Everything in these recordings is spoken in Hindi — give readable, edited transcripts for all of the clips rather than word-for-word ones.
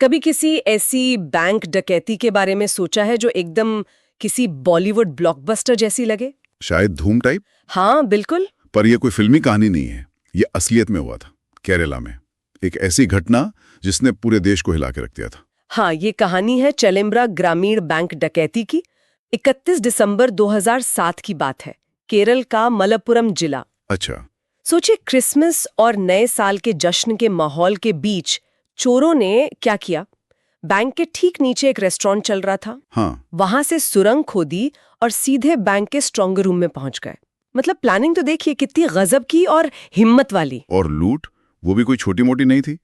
कभी किसी ऐसी बैंक डकैती के बारे में सोचा है जो एकदम किसी बॉलीवुड ब्लॉकबस्टर जैसी लगे? शायद धूम टाइप। हाँ बिल्कुल। पर यह कोई फिल्मी कहानी नहीं है, ये असलियत में हुआ था। केरला में एक ऐसी घटना जिसने पूरे देश को हिला के रख दिया था। हाँ, ये कहानी है चेलेम्ब्रा ग्रामीण बैंक डकैती की। 31 दिसंबर 2007 की बात है, केरल का मलप्पुरम जिला। अच्छा। सोचिए, क्रिसमस और नए साल के जश्न के माहौल के बीच चोरों ने क्या किया। बैंक के ठीक नीचे एक रेस्टोरेंट चल रहा था। हाँ। वहां से सुरंग खोदी और सीधे बैंक के स्ट्रॉन्ग रूम में पहुंच गए। मतलब प्लानिंग तो देखिए कितनी गजब की और हिम्मत वाली। और लूट, वो भी कोई छोटी मोटी नहीं थी।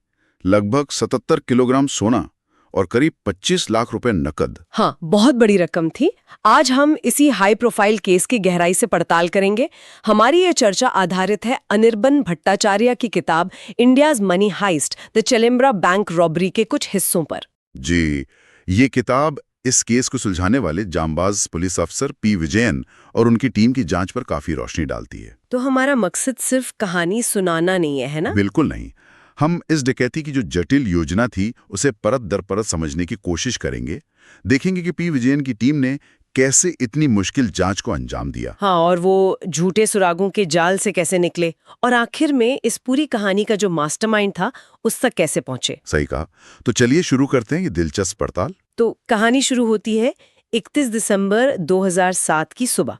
लगभग 77 किलोग्राम सोना और करीब 25 लाख रुपए नकद। हाँ, बहुत बड़ी रकम थी। आज हम इसी हाई प्रोफाइल केस की गहराई से पड़ताल करेंगे। हमारी ये चर्चा आधारित है अनिर्बन भट्टाचार्य की किताब India's money heist the Chelembra bank robbery के कुछ हिस्सों पर। जी, ये किताब इस केस को सुलझाने वाले जांबाज पुलिस अफसर पी विजयन और उनकी टीम की जांच पर काफी रोशनी डालती है। तो हमारा मकसद सिर्फ कहानी सुनाना नहीं है ना? बिल्कुल नहीं। हम इस डकैती की जो जटिल योजना थी उसे परत दर परत समझने की कोशिश करेंगे। देखेंगे कि पी विजयन की टीम ने कैसे इतनी मुश्किल जांच को अंजाम दिया। हाँ, और वो झूठे सुरागों के जाल से कैसे निकले और आखिर में इस पूरी कहानी का जो मास्टरमाइंड था उस तक कैसे पहुंचे। सही कहा। तो चलिए शुरू करते हैं ये दिलचस्प पड़ताल। तो कहानी शुरू होती है 31 दिसंबर 2007 की सुबह।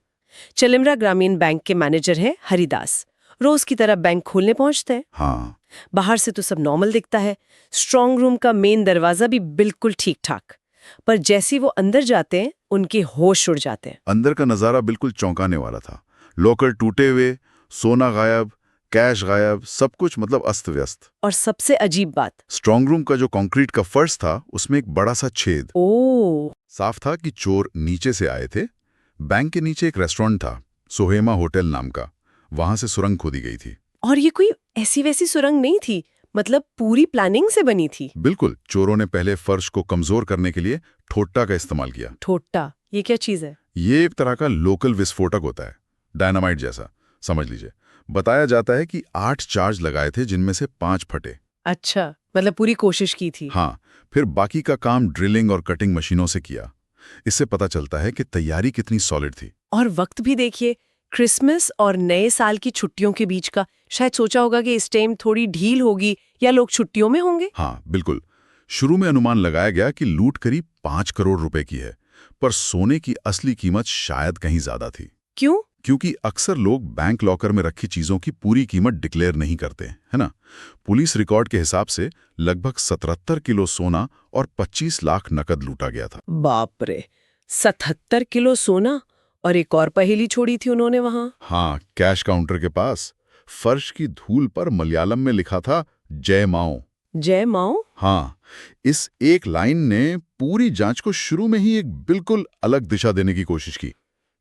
चेलेम्ब्रा ग्रामीण बैंक के मैनेजर हैं हरिदास। रोज की तरह बैंक खोलने पहुंचते हैं। हाँ। बाहर से तो सब नॉर्मल दिखता है, स्ट्रांग रूम का मेन दरवाजा भी बिल्कुल ठीक ठाक। पर जैसे वो अंदर जाते हैं उनके होश उड़ जाते हैं। अंदर का नजारा बिल्कुल चौंकाने वाला था। लॉकर टूटे हुए, सोना गायब, कैश गायब, सब कुछ मतलब अस्त व्यस्त। और सबसे अजीब बात, स्ट्रांग रूम का जो कंक्रीट का फर्श था उसमें एक बड़ा सा छेद। ओ, साफ था कि चोर नीचे से आए थे। बैंक के नीचे एक रेस्टोरेंट था, सोहेमा होटल नाम का, वहां से सुरंग खोदी गई थी। और ये कोई ऐसी वैसी सुरंग नहीं थी, मतलब पूरी प्लानिंग से बनी थी। बिल्कुल। चोरों ने पहले फर्श को कमजोर करने के लिए ठोट्टा का इस्तेमाल किया। ठोट्टा, ये क्या चीज है? ये एक तरह का लोकल विस्फोटक होता है, डायनामाइट जैसा समझ लीजिए। बताया जाता है कि 8 चार्ज लगाए थे जिनमें से 5 फटे। अच्छा, मतलब पूरी कोशिश की थी। हाँ, फिर बाकी का काम ड्रिलिंग और कटिंग मशीनों से किया। इससे पता चलता है कि तैयारी कितनी सॉलिड थी। और वक्त भी देखिए, क्रिसमस और नए साल की छुट्टियों के बीच का। शायद सोचा होगा कि इस टाइम थोड़ी ढील होगी या लोग छुट्टियों में होंगे। हाँ बिल्कुल। शुरू में अनुमान लगाया गया कि लूट करीब 5 करोड़ रुपए की है, पर सोने की असली कीमत शायद कहीं ज्यादा थी। क्यों? क्योंकि अक्सर लोग बैंक लॉकर में रखी चीजों की पूरी कीमत डिक्लेयर नहीं करते, है ना। पुलिस रिकॉर्ड के हिसाब से लगभग 77 किलो सोना और 25 लाख नकद लूटा गया था। बाप रे, 77 किलो सोना। और एक और पहेली छोड़ी थी उन्होंने वहां। हाँ, कैश काउंटर के पास फर्श की धूल पर मलयालम में लिखा था जय माओ। जय माओ? हाँ, इस एक लाइन ने पूरी जांच को शुरू में ही एक बिल्कुल अलग दिशा देने की कोशिश की।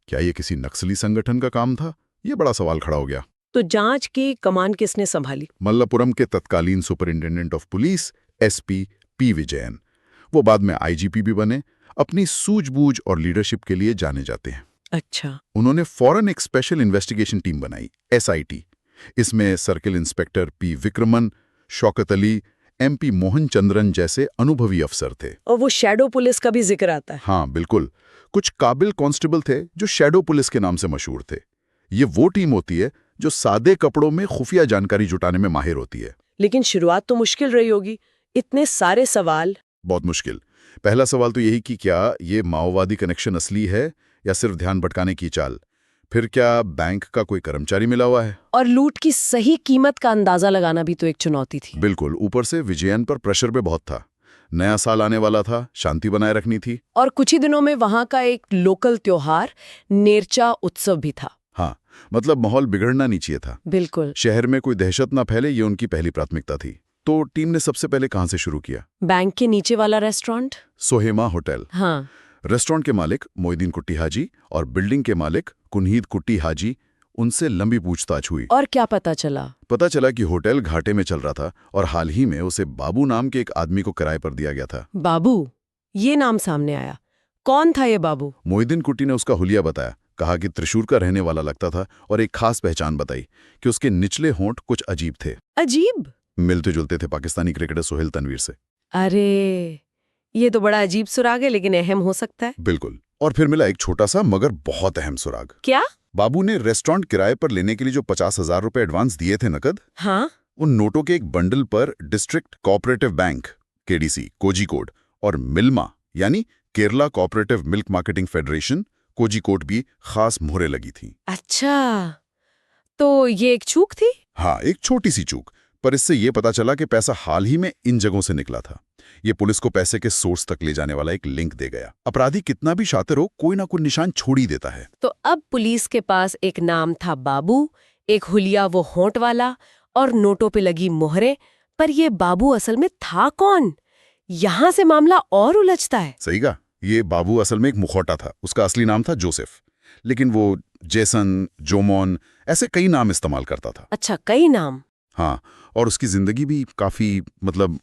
क्या ये किसी नक्सली संगठन का काम था? ये बड़ा सवाल खड़ा हो गया। तो जांच की कमान किसने संभाली? मल्लपुरम के तत्कालीन superintendent of police SP P Vijayan. वो बाद में आईजीपी भी बने। अपनी सूझबूझ और लीडरशिप के लिए जाने जाते हैं। अच्छा। उन्होंने फौरन एक स्पेशल इन्वेस्टिगेशन टीम बनाई, एसआईटी। इसमें circle inspector P Vikraman, Shaukat Ali, MP Mohan Chandran जैसे अनुभवी अफसर थे। और वो शैडो पुलिस का भी जिक्र आता है। हाँ बिल्कुल। कुछ काबिल कांस्टेबल थे जो शैडो पुलिस के नाम से मशहूर थे। ये वो टीम होती है जो सादे कपड़ों में खुफिया जानकारी जुटाने में माहिर होती है। लेकिन शुरुआत तो मुश्किल रही होगी, इतने सारे सवाल। बहुत मुश्किल। पहला सवाल तो यही कि क्या ये माओवादी कनेक्शन असली है या सिर्फ ध्यान भटकाने की चाल। फिर क्या बैंक का कोई कर्मचारी मिला हुआ है। और लूट की सही कीमत का अंदाजा लगाना भी तो एक चुनौती थी। बिल्कुल। ऊपर से विजयन पर प्रेशर भी बहुत था। नया साल आने वाला था, शांति बनाए रखनी थी। और कुछ ही दिनों में वहां का एक लोकल त्योहार नेरचा उत्सव भी था। हाँ, मतलब माहौल बिगड़ना नहीं चाहिए था। बिल्कुल। शहर में कोई दहशत ना फैले, ये उनकी पहली प्राथमिकता थी। तो टीम ने सबसे पहले कहां से शुरू किया? बैंक के नीचे वाला रेस्टोरेंट, सोहेमा होटल। हाँ। रेस्टोरेंट के मालिक मोइदीन कुट्टी हाजी और बिल्डिंग के मालिक कुन्हीद कुट्टी हाजी, उनसे लंबी पूछताछ हुई। और क्या पता चला? पता चला कि होटल घाटे में चल रहा था और हाल ही में उसे बाबू नाम के एक आदमी को किराए पर दिया गया था। बाबू, ये नाम सामने आया। कौन था ये बाबू? मोइदीन कुट्टी ने उसका हुलिया बताया। कहा कि त्रिशूर का रहने वाला लगता था और एक खास पहचान बताई कि उसके निचले होंठ कुछ अजीब थे। अजीब? मिलते जुलते थे पाकिस्तानी क्रिकेटर सोहेल तनवीर से। अरे, ये तो बड़ा अजीब सुराग है, लेकिन अहम हो सकता है। बिल्कुल। और फिर मिला एक छोटा सा मगर बहुत अहम सुराग। क्या? बाबू ने रेस्टोरेंट किराए पर लेने के लिए जो 50,000 रुपए एडवांस दिए थे नकद, हाँ। उन नोटों के एक बंडल पर district cooperative bank KDC Kozhikode और मिल्मा यानी Kerala cooperative milk marketing federation Kozhikode भी खास मोहरें लगी थी। अच्छा, तो ये एक चूक थी? हाँ, एक छोटी सी चूक, पर इससे ये पता चला कि पैसा हाल ही में इन जगहों से निकला था। ये पुलिस को पैसे के सोर्स तक ले जाने वाला एक लिंक दे गया। अपराधी कितना भी शातिर हो, कोई ना कोई निशान छोड़ ही देता है। तो अब पुलिस के पास एक नाम था बाबू, एक हुलिया वो होंठ वाला, और नोटों पे लगी मोहरें। पर ये बाबू असल में था कौन? यहाँ से मामला और उलझता है। सही कहा, ये बाबू असल में एक मुखौटा था। उसका असली नाम था जोसेफ, लेकिन वो जेसन, जोमोन ऐसे कई नाम इस्तेमाल करता था। अच्छा, कई नाम। हाँ, और उसकी जिंदगी भी काफी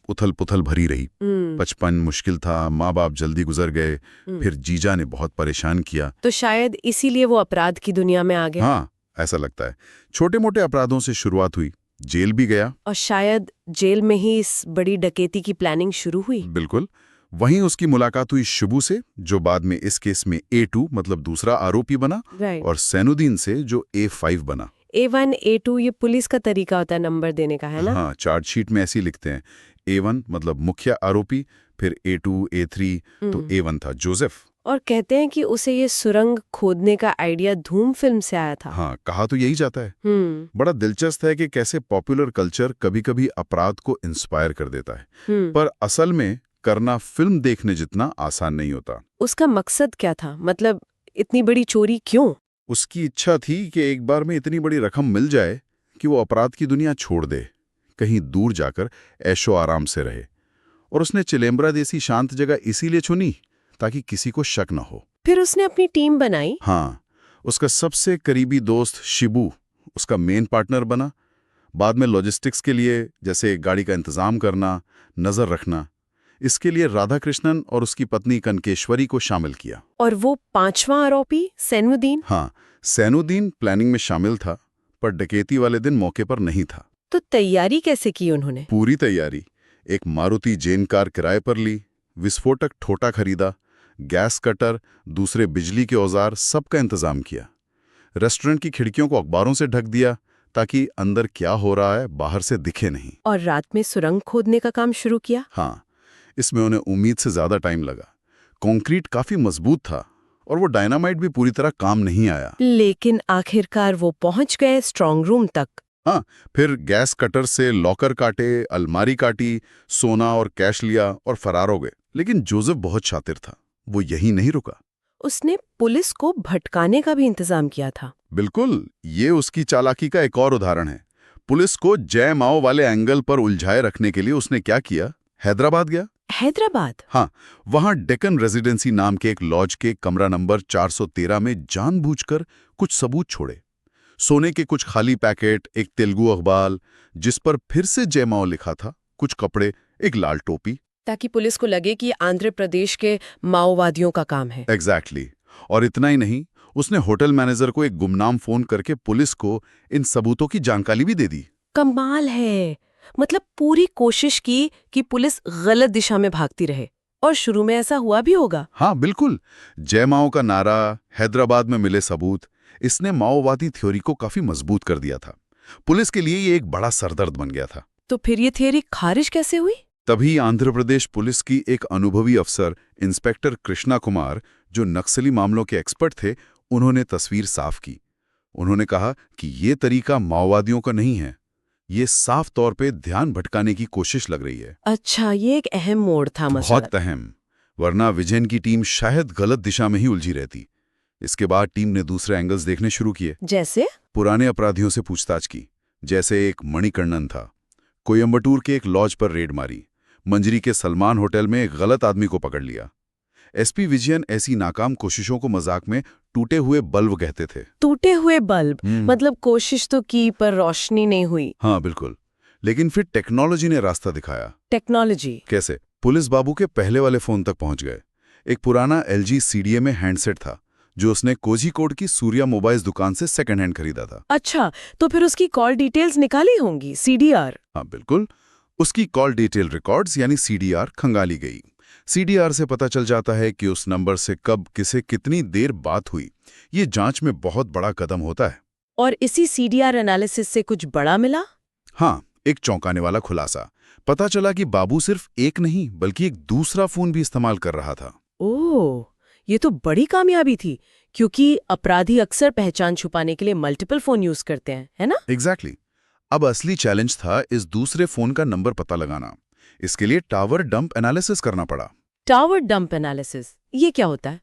उथल पुथल भरी रही। बचपन मुश्किल था, माँ बाप जल्दी गुजर गए, फिर जीजा ने बहुत परेशान किया। तो शायद इसीलिए वो अपराध की दुनिया में आ गया। हाँ, ऐसा लगता है। छोटे मोटे अपराधों से शुरुआत हुई, जेल भी गया। और शायद जेल में ही इस बड़ी डकैती की प्लानिंग शुरू हुई। बिल्कुल। वहीं उसकी मुलाकात हुई शिबू से, जो बाद में इस केस में A2 दूसरा आरोपी बना, और सैनुद्दीन से, जो A5 बना। A1, A2 ये पुलिस का तरीका होता है नंबर देने का, है ना? हाँ, चार्जशीट में ऐसे ही लिखते हैं। A1 मुख्य आरोपी, फिर A2, A3, तो A1 था जोसेफ। और कहते हैं कि उसे ये सुरंग खोदने का आइडिया धूम फिल्म से आया था। हाँ, कहा तो यही जाता है। बड़ा दिलचस्प है कि कैसे पॉपुलर कल्चर कभी-कभी अपराध को इंस्पायर कर देता है, पर असल में करना फिल्म देखने जितना आसान नहीं होता। उसका मकसद क्या था? मतलब इतनी बड़ी चोरी क्यों? उसकी इच्छा थी कि एक बार में इतनी बड़ी रकम मिल जाए कि वो अपराध की दुनिया छोड़ दे, कहीं दूर जाकर ऐशो आराम से रहे। और उसने चिलेम्बरा जैसी शांत जगह इसीलिए चुनी ताकि किसी को शक न हो। फिर उसने अपनी टीम बनाई। हाँ, उसका सबसे करीबी दोस्त शिबू उसका मेन पार्टनर बना। बाद में लॉजिस्टिक्स के लिए, जैसे गाड़ी का इंतजाम करना, नजर रखना, इसके लिए राधाकृष्णन और उसकी पत्नी कनकेश्वरी को शामिल किया। और वो पांचवां आरोपी सैनुद्दीन? हाँ, सैनुद्दीन प्लानिंग में शामिल था, पर डकैती वाले दिन मौके पर नहीं था। तो तैयारी कैसे की उन्होंने? पूरी तैयारी। एक मारुति जेन कार किराए पर ली, विस्फोटक ठोटा खरीदा, गैस कटर, दूसरे बिजली के औजार, सबका इंतजाम किया। रेस्टोरेंट की खिड़कियों को अखबारों से ढक दिया ताकि अंदर क्या हो रहा है बाहर से दिखे नहीं। और रात में सुरंग खोदने का काम शुरू किया। हाँ, इसमें उन्हें उम्मीद से ज्यादा टाइम लगा। कंक्रीट काफी मजबूत था और वो डायनामाइट भी पूरी तरह काम नहीं आया। लेकिन आखिरकार वो पहुंच गए स्ट्रांग रूम तक। हाँ, फिर गैस कटर से लॉकर काटे, अलमारी काटी, सोना और कैश लिया और फरार हो गए। लेकिन जोसेफ बहुत शातिर था, वो यही नहीं रुका। उसने पुलिस को भटकाने का भी इंतजाम किया था। बिल्कुल, ये उसकी चालाकी का एक और उदाहरण है। पुलिस को जय माओ वाले एंगल पर उलझाए रखने के लिए उसने क्या किया? हैदराबाद गया। हैदराबाद? हाँ, वहां डेक्कन रेजिडेंसी नाम के एक लॉज के कमरा नंबर 413 में जानबूझकर कुछ सबूत छोड़े। सोने के कुछ खाली पैकेट, एक तेलुगु अखबार जिस पर फिर से जय माओ लिखा था, कुछ कपड़े, एक लाल टोपी, ताकि पुलिस को लगे कि आंध्र प्रदेश के माओवादियों का काम है। एग्जैक्टली। और इतना ही नहीं, उसने होटल मैनेजर को एक गुमनाम फोन करके पुलिस को इन सबूतों की जानकारी भी दे दी। कमाल है। मतलब पूरी कोशिश की कि पुलिस गलत दिशा में भागती रहे। और शुरू में ऐसा हुआ भी होगा। हाँ, बिल्कुल। जय माओ का नारा, हैदराबाद में मिले सबूत, इसने माओवादी थ्योरी को काफी मजबूत कर दिया था। पुलिस के लिए ये एक बड़ा सरदर्द बन गया था। तो फिर ये थ्योरी खारिज कैसे हुई? तभी आंध्र प्रदेश पुलिस की एक अनुभवी अफसर, इंस्पेक्टर कृष्णा कुमार, जो नक्सली मामलों के एक्सपर्ट थे, उन्होंने तस्वीर साफ की। उन्होंने कहा कि ये तरीका माओवादियों का नहीं है, ये साफ तौर पे ध्यान भटकाने की कोशिश लग रही है। अच्छा, ये एक अहम मोड़ था मसला। बहुत अहम, वरना विजयन की टीम शायद गलत दिशा में ही उलझी रहती। इसके बाद टीम ने दूसरे एंगल्स देखने शुरू किए। जैसे? पुराने अपराधियों से पूछताछ की, जैसे एक मणिकर्णन था। कोयम्बटूर के एक लॉज पर रेड मारी। मंजरी के सलमान होटल में एक गलत आदमी को पकड़ लिया। एसपी विजयन ऐसी नाकाम कोशिशों को मजाक में टूटे हुए बल्ब कहते थे। टूटे हुए बल्ब? मतलब कोशिश तो की पर रोशनी नहीं हुई। हाँ, बिल्कुल। लेकिन फिर टेक्नोलॉजी ने रास्ता दिखाया। टेक्नोलॉजी कैसे? पुलिस बाबू के पहले वाले फोन तक पहुंच गए। एक पुराना LG CDMA में हैंडसेट था, जो उसने कोझिकोड की सूर्या मोबाइल्स दुकान से सेकंड हैंड खरीदा था। अच्छा, तो फिर उसकी कॉल डिटेल्स निकाली होंगी, CDR। हाँ, बिल्कुल। उसकी कॉल डिटेल रिकॉर्ड्स यानी सीडीआर खंगाली गई। सीडीआर से पता चल जाता है कि उस नंबर से कब किसे कितनी देर बात हुई। ये जांच में बहुत बड़ा कदम होता है। और इसी सीडीआर एनालिसिस से कुछ बड़ा मिला? हाँ, एक चौंकाने वाला खुलासा। पता चला कि बाबू सिर्फ एक नहीं बल्कि एक दूसरा फोन भी इस्तेमाल कर रहा था। ओह, ये तो बड़ी कामयाबी थी, क्योंकि अपराधी अक्सर पहचान छुपाने के लिए मल्टीपल फोन यूज करते हैं, है ना? एग्जैक्टली। अब असली चैलेंज था इस दूसरे फोन का नंबर पता लगाना। इसके लिए टावर डंप एनालिसिस करना पड़ा। टावर डंप एनालिसिस, ये क्या होता है?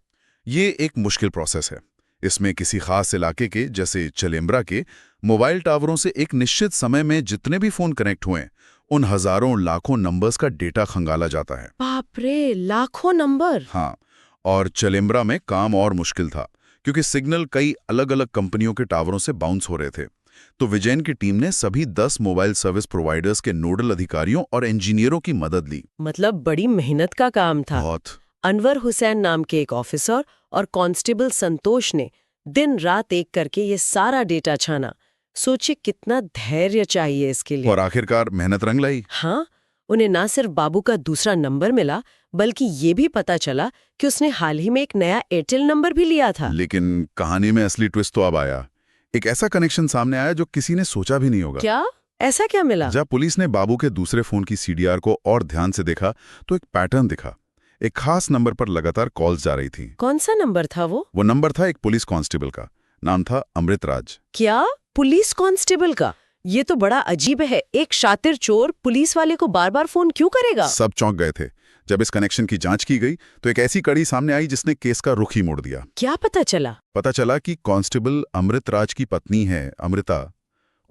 ये एक मुश्किल प्रोसेस है। इसमें किसी खास इलाके के, जैसे चलेम्बरा के, मोबाइल टावरों से एक निश्चित समय में जितने भी फोन कनेक्ट हुए, उन हजारों लाखों नंबर्स का डेटा खंगाला जाता है। बाप रे, लाखों नंबर! हाँ, और चलेम्बरा में काम और मुश्किल था, क्योंकि सिग्नल कई अलग अलग कंपनियों के टावरों से बाउंस हो रहे थे। तो विजयन की टीम ने सभी 10 मोबाइल सर्विस प्रोवाइडर्स के नोडल अधिकारियों और इंजीनियरों की मदद ली। मतलब बड़ी मेहनत का काम था। बहुत। अनवर हुसैन नाम के एक ऑफिसर और कांस्टेबल संतोष ने दिन रात एक करके ये सारा डेटा छाना। सोचिए कितना धैर्य चाहिए इसके लिए। और आखिरकार मेहनत रंग लाई। हाँ, उन्हें ना सिर्फ बाबू का दूसरा नंबर मिला, बल्कि ये भी पता चला कि उसने हाल ही में एक नया एयरटेल नंबर भी लिया था। लेकिन कहानी में असली ट्विस्ट तो अब आया। एक ऐसा कनेक्शन सामने आया जो किसी ने सोचा भी नहीं होगा। क्या? ऐसा क्या मिला? जब पुलिस ने बाबू के दूसरे फोन की सीडीआर को और ध्यान से देखा तो एक पैटर्न दिखा। एक खास नंबर पर लगातार कॉल्स जा रही थी। कौन सा नंबर था वो? वो नंबर था एक पुलिस कांस्टेबल का। नाम था अमृतराज। क्या? पुलिस कांस्टेबल का? ये तो बड़ा अजीब है। एक शातिर चोर पुलिस वाले को बार बार फोन क्यों करेगा? सब चौंक गए थे। जब इस कनेक्शन की जांच की गई तो एक ऐसी कड़ी सामने आई जिसने केस का रुख ही मोड़ दिया। क्या पता चला? पता चला कि कांस्टेबल अमृतराज की पत्नी है अमृता,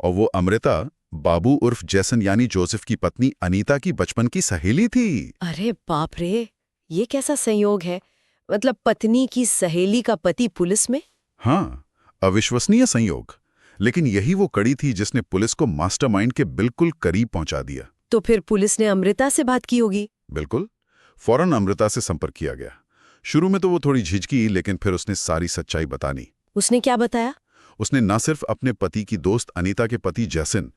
और वो अमृता बाबू उर्फ जैसन यानी जोसेफ की पत्नी अनीता की बचपन की सहेली थी। अरे बाप रे, ये कैसा संयोग है? मतलब पत्नी की सहेली का पति पुलिस में? हाँ, अविश्वसनीय संयोग। लेकिन यही वो कड़ी थी जिसने पुलिस को मास्टरमाइंड के बिल्कुल करीब पहुंचा दिया। तो फिर पुलिस ने अमृता से बात की होगी? बिल्कुल। फौरन अमृता से संपर्क किया गया। शुरू में तो वो थोड़ी झिझकी, लेकिन फिर उसने सारी सच्चाई बतानी। उसने क्या बताया? उसने न सिर्फ अपने पति की दोस्त अनीता के पति जैसन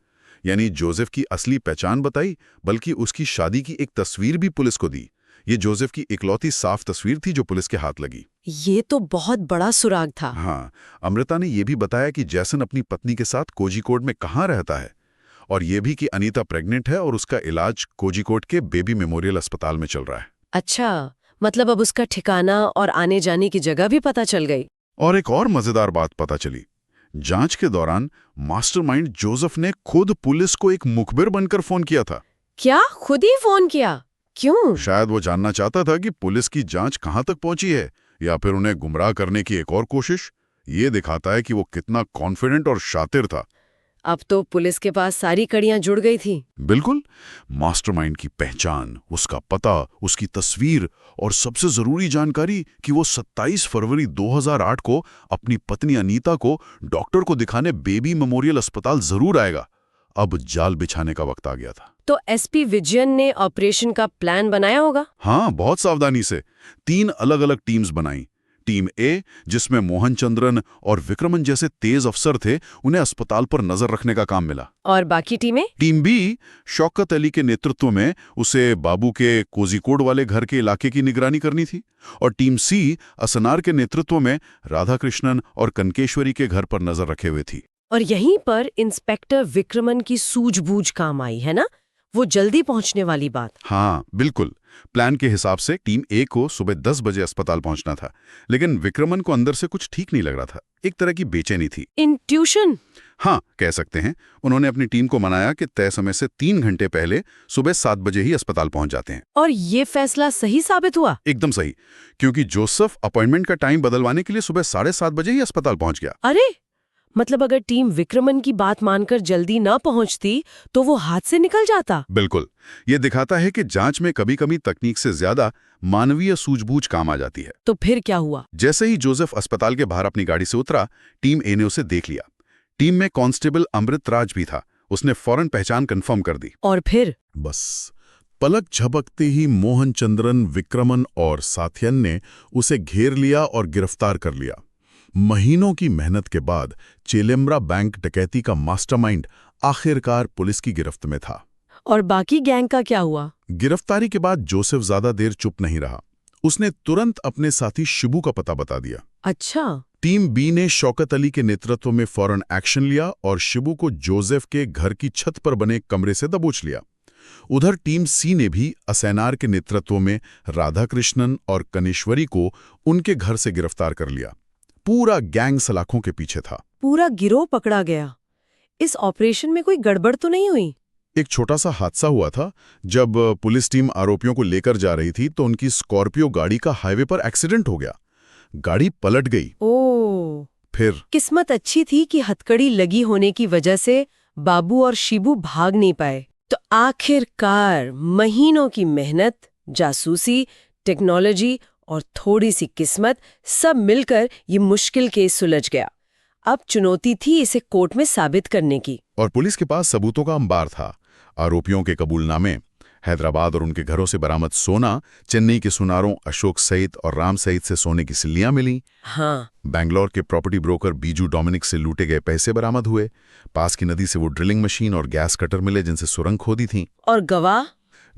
यानी जोसेफ की असली पहचान बताई, बल्कि उसकी शादी की एक तस्वीर भी पुलिस को दी। ये जोसेफ की इकलौती साफ तस्वीर थी जो पुलिस के हाथ लगी। ये तो बहुत बड़ा सुराग था। हाँ, अमृता ने यह भी बताया कि जैसन अपनी पत्नी के साथ कोझिकोड में कहाँ रहता है, और ये भी कि अनीता प्रेग्नेंट है और उसका इलाज कोझिकोड के बेबी मेमोरियल अस्पताल में चल रहा है। अच्छा, मतलब अब उसका ठिकाना और आने जाने की जगह भी पता चल गई। और एक और मजेदार बात पता चली। जांच के दौरान मास्टरमाइंड जोसेफ ने खुद पुलिस को एक मुखबिर बनकर फोन किया था। क्या? खुद ही फोन किया? क्यों? शायद वो जानना चाहता था कि पुलिस की जांच कहां तक पहुंची है, या फिर उन्हें गुमराह करने की एक और कोशिश। ये दिखाता है कि वो कितना कॉन्फिडेंट और शातिर था। अब तो पुलिस के पास सारी कड़ियां जुड़ गई थी। बिल्कुल। मास्टरमाइंड की पहचान, उसका पता, उसकी तस्वीर, और सबसे जरूरी जानकारी कि वो 27 फरवरी 2008 को अपनी पत्नी अनीता को डॉक्टर को दिखाने बेबी मेमोरियल अस्पताल जरूर आएगा। अब जाल बिछाने का वक्त आ गया था। तो एसपी विजयन ने ऑपरेशन का प्लान बनाया होगा? हाँ, बहुत सावधानी से 3 अलग-अलग टीम्स बनाई। टीम ए, जिसमें मोहन चंद्रन और विक्रमन जैसे तेज अफसर थे, उन्हें अस्पताल पर नजर रखने का काम मिला। और बाकी टीमें? टीम बी, शौकत अली के नेतृत्व में, उसे बाबू के कोझिकोड वाले घर के इलाके की निगरानी करनी थी। और टीम सी, असनार के नेतृत्व में, राधाकृष्णन और कनकेश्वरी के घर पर नजर रखे हुए थी। और यहीं पर इंस्पेक्टर विक्रमन की सूझबूझ काम आई, है ना? वो जल्दी पहुंचने वाली बात। हाँ, बिल्कुल। प्लान के हिसाब से टीम ए को सुबह 10 बजे अस्पताल पहुंचना था, लेकिन विक्रमन को अंदर से कुछ ठीक नहीं लग रहा था। एक तरह की बेचैनी थी। इंट्यूशन? हाँ, कह सकते हैं। उन्होंने अपनी टीम को मनाया कि तय समय से 3 घंटे पहले सुबह 7 बजे ही अस्पताल पहुंच जाते हैं। और ये फैसला सही साबित हुआ? एकदम सही, क्योंकि जोसेफ अपॉइंटमेंट का टाइम बदलवाने के लिए सुबह 7:30 बजे ही अस्पताल पहुंच गया। अरे, मतलब अगर टीम विक्रमन की बात मानकर जल्दी ना पहुंचती तो वो हाथ से निकल जाता। बिल्कुल। ये दिखाता है कि जांच में कभी-कभी तकनीक से ज्यादा मानवीय सूझबूझ काम आ जाती है। तो फिर क्या हुआ? जैसे ही जोसेफ अस्पताल के बाहर अपनी गाड़ी से उतरा, टीम ए ने उसे देख लिया। टीम में कांस्टेबल अमृतराज भी था। उसने फौरन पहचान कंफर्म कर दी। और फिर? बस पलक झपकते ही मोहन चंद्रन, विक्रमन और साथियन ने उसे घेर लिया और गिरफ्तार कर लिया। महीनों की मेहनत के बाद चेलेम्बरा बैंक डकैती का मास्टरमाइंड आखिरकार पुलिस की गिरफ्त में था। और बाकी गैंग का क्या हुआ? गिरफ्तारी के बाद जोसेफ ज्यादा देर चुप नहीं रहा। उसने तुरंत अपने साथी शिबू का पता बता दिया। अच्छा। टीम बी ने शौकत अली के नेतृत्व में फौरन एक्शन लिया और शिबू को जोसेफ के घर की छत पर बने एक कमरे से दबोच लिया। उधर टीम सी ने भी असैनार के नेतृत्व में राधाकृष्णन और कनेश्वरी को उनके घर से गिरफ्तार कर लिया। पूरा गैंग सलाखों के पीछे था। पूरा गिरोह पकड़ा गया। इस ऑपरेशन में कोई गड़बड़ तो नहीं हुई? एक छोटा सा हादसा हुआ था। जब पुलिस टीम आरोपियों को लेकर जा रही थी तो उनकी स्कॉर्पियो गाड़ी का हाईवे पर एक्सीडेंट हो गया। गाड़ी पलट गई। ओह। फिर किस्मत अच्छी थी कि हथकड़ी लगी होने की वजह से बाबू और शिबू भाग नहीं पाए। तो आखिरकार महीनों की मेहनत, जासूसी, टेक्नोलॉजी और थोड़ी सी किस्मत सब मिलकर ये मुश्किल केस सुलझ गया। अब चुनौती थी इसे कोर्ट में साबित करने की। और पुलिस के पास सबूतों का अंबार था। आरोपियों के कबूलनामे, हैदराबाद और उनके घरों से बरामद सोना, चेन्नई के सुनारों अशोक सईद और राम सईद से सोने की सिल्लियां मिली। हाँ। बैंगलोर के प्रॉपर्टी ब्रोकर बीजू डोमिनिक से लूटे गए पैसे बरामद हुए। पास की नदी से वो ड्रिलिंग मशीन और गैस कटर मिले जिनसे सुरंग खोदी थी। और गवाह?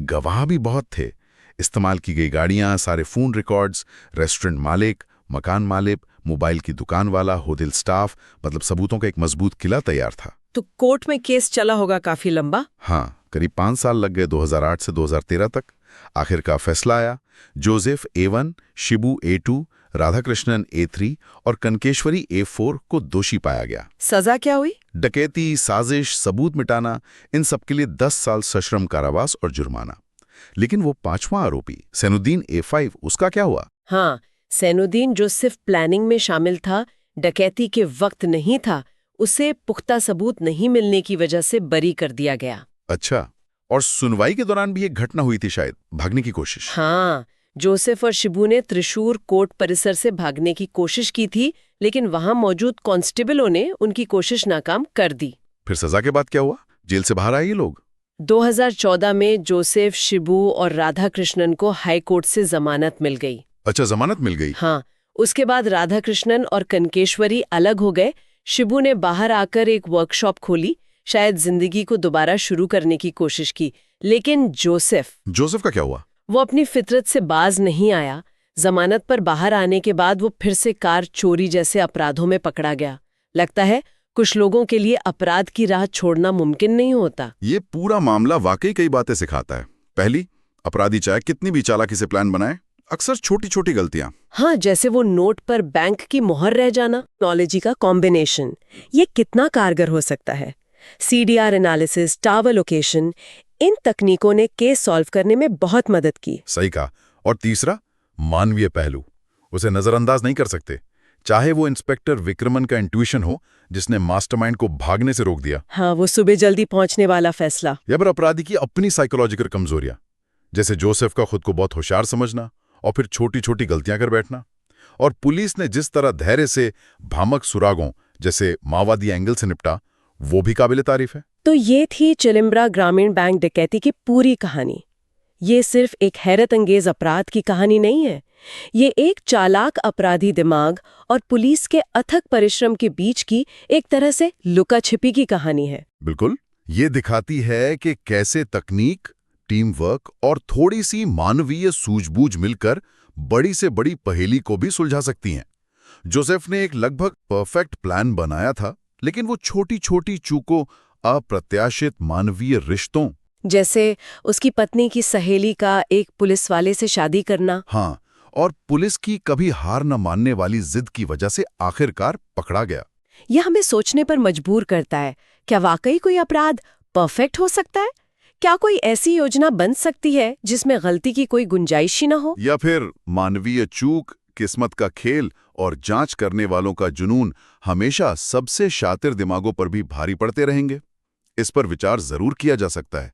गवाह भी बहुत थे। इस्तेमाल की गई गाड़ियां, सारे फोन रिकॉर्ड्स, रेस्टोरेंट मालिक, मकान मालिक, मोबाइल की दुकान वाला, होटल स्टाफ, मतलब सबूतों का एक मजबूत किला तैयार था। तो कोर्ट में केस चला होगा काफी लंबा? हाँ, करीब 5 साल लग गए, 2008 से 2013 तक। आखिर का फैसला आया। Joseph A1, Shibu A2, Radhakrishnan A3 और कनकेश्वरी A4 को दोषी पाया गया। सजा क्या हुई? डकैती, साजिश, सबूत मिटाना, इन सब के लिए 10 साल सश्रम कारावास और जुर्माना। लेकिन वो 5वां आरोपी सैनुद्दीन A5, उसका क्या हुआ? हाँ, सैनुद्दीन जो सिर्फ प्लानिंग में शामिल था, डकैती के वक्त नहीं था, उसे पुख्ता सबूत नहीं मिलने की वजह से बरी कर दिया गया। अच्छा, और सुनवाई के दौरान भी एक घटना हुई थी, शायद भागने की कोशिश। हाँ, जोसेफ और शिबू ने त्रिशूर कोर्ट परिसर से भागने की कोशिश की थी, लेकिन वहां मौजूद कांस्टेबलों ने उनकी कोशिश नाकाम कर दी। फिर सजा के बाद क्या हुआ? जेल से बाहर आए ये लोग? 2014 में जोसेफ, शिबू और राधाकृष्णन को हाई कोर्ट से जमानत मिल गई। अच्छा, जमानत मिल गई। हाँ, उसके बाद राधाकृष्णन और कनकेश्वरी अलग हो गए। शिबू ने बाहर आकर एक वर्कशॉप खोली, शायद जिंदगी को दोबारा शुरू करने की कोशिश की। लेकिन जोसेफ का क्या हुआ? वो अपनी फितरत से बाज नहीं आया। जमानत पर बाहर आने के बाद वो फिर से कार चोरी जैसे अपराधों में पकड़ा गया। लगता है कुछ लोगों के लिए अपराध की राह छोड़ना मुमकिन नहीं होता। ये पूरा मामला वाकई कई बातें सिखाता है। पहली, अपराधी चाहे कितनी भी चालाकी से प्लान बनाए, अक्सर छोटी छोटी गलतियां। हाँ, जैसे वो नोट पर बैंक की मोहर रह जाना। टेक्नोलॉजी का कॉम्बिनेशन, ये कितना कारगर हो सकता है। CDR एनालिसिस, टावर लोकेशन, इन तकनीकों ने केस सॉल्व करने में बहुत मदद की। सही कहा। और तीसरा, मानवीय पहलू, उसे नजरअंदाज नहीं कर सकते। चाहे वो इंस्पेक्टर विक्रमन का इंट्यूशन हो, जिसने मास्टरमाइंड को भागने से रोक दिया। हाँ, वो सुबह जल्दी पहुंचने वाला फैसला। या फिर अपराधी की अपनी साइकोलॉजिकल कमजोरियां, जैसे जोसेफ का खुद को बहुत होशियार समझना और फिर छोटी छोटी गलतियां कर बैठना। और पुलिस ने जिस तरह धैर्य से भ्रामक सुरागों जैसे माओवादी एंगल से निपटा, वो भी काबिले तारीफ है। तो ये थी चिलिम्ब्रा ग्रामीण बैंक डकैती की पूरी कहानी। ये सिर्फ एक हैरत अंगेज अपराध की कहानी नहीं है, ये एक चालाक अपराधी दिमाग और पुलिस के अथक परिश्रम के बीच की एक तरह से लुका छिपी की कहानी है। बिल्कुल, ये दिखाती है कि कैसे तकनीक, टीम वर्क और थोड़ी सी मानवीय सूझबूझ मिलकर बड़ी से बड़ी पहेली को भी सुलझा सकती हैं। जोसेफ ने एक लगभग परफेक्ट प्लान बनाया था, लेकिन वो छोटी छोटी चूकों, अप्रत्याशित मानवीय रिश्तों, जैसे उसकी पत्नी की सहेली का एक पुलिस वाले से शादी करना, हाँ, और पुलिस की कभी हार न मानने वाली जिद की वजह से आखिरकार पकड़ा गया। यह हमें सोचने पर मजबूर करता है। क्या वाकई कोई अपराध परफेक्ट हो सकता है? क्या कोई ऐसी योजना बन सकती है जिसमें गलती की कोई गुंजाइश ही न हो? या फिर मानवीय चूक, किस्मत का खेल और जांच करने वालों का जुनून हमेशा सबसे शातिर दिमागों पर भी भारी पड़ते रहेंगे? इस पर विचार जरूर किया जा सकता है।